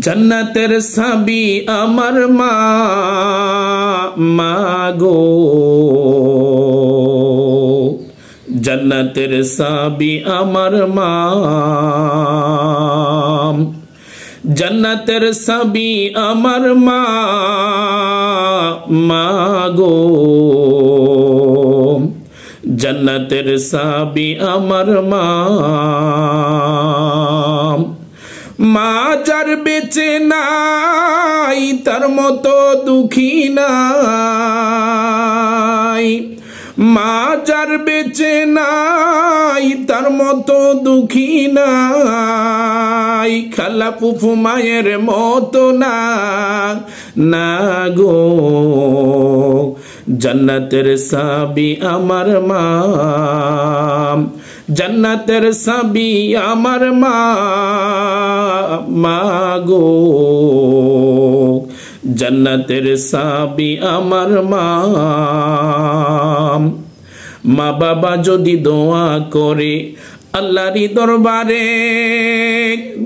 জান্নাতের সাবি আমার মা, মা গো জান্নাতের সাবি আমার মা, জান্নাতের সাবি আমার মা, মা গো জান্নাতের সাবি আমার মা। মা যার বেঁচে নাই তার মতো দুঃখী নাই, মা যার বেঁচে নাই তার মতো দুঃখী নাই, খালা ফুফু মায়ের মতো না, না গো জান্নাতের সাবি আমার মা, জান্নাতের সাবি আমার মা, মা গো জান্নাতের সাবি আমার মা। মা বাবা যদি দোয়া করে আল্লাহরই দরবারে,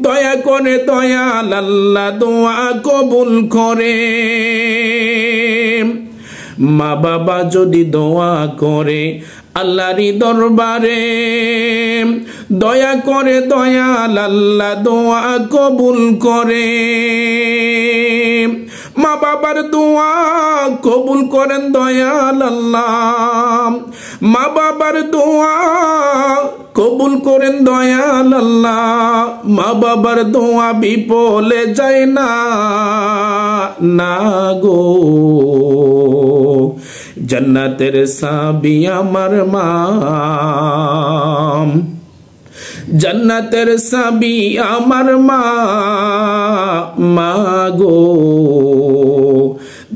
দয়া করে দয়াল আল্লাহ দোয়া কবুল করে। মা বাবা যদি দোয়া করে আল্লাহরই দরবারে, দয়া করে দয়াল আল্লাহ দোয়া কবুল করে। মা বাবার দোয়া কবুল করেন দয়াল আল্লাহ, মা বাবার দোয়া কবুল করেন দয়াল আল্লাহ। মা বাবার দোয়া বিফলে যায় না, না গো জান্নাতের সাবি আমার মা, জান্নাতের সাবি আমার মা, মা গো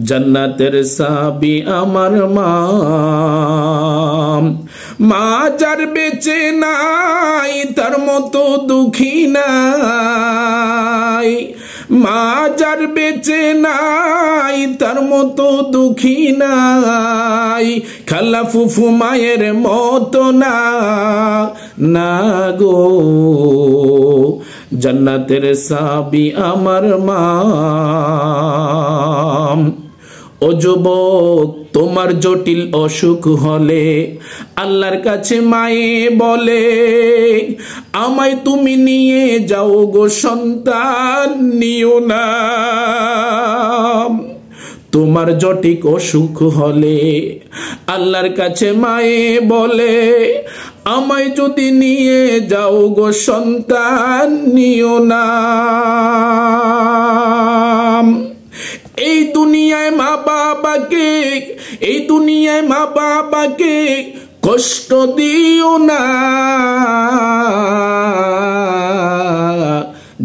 জান্নাতের সাবি আমার মা। মা যার বেঁচে নাই তার মতো দুঃখী নাই, মা যার বেঁচে নাই তার মতো দুঃখী নাই, খালা ফুফু মায়ের মতো না, না গো জান্নাতের সাবি আমার মা। ও যুবক তোমার জটিল অসুখ হলে আল্লাহর কাছে মায়ে বলে, আমায় তুমি নিয়ে যাও গো সন্তান নিও না। তোমার জটিল অসুখ হলে আল্লাহর কাছে মায়ে বলে, আমায় যদি নিয়ে যাও গো সন্তান নিও না। এই দুনিয়ায় মা বাবাকে, এই দুনিয়ায় মা বাবাকে কষ্ট দিও না,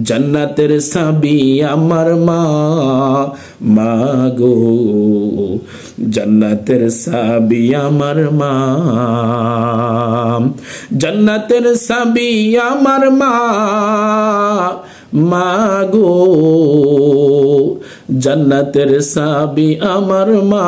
জান্নাতের সাবি আমার মা, মা গো জান্নাতের সাবি আমার মা, জান্নাতের সাবি আমার মা, মা গো জান্নাতের সাবি আমার মা।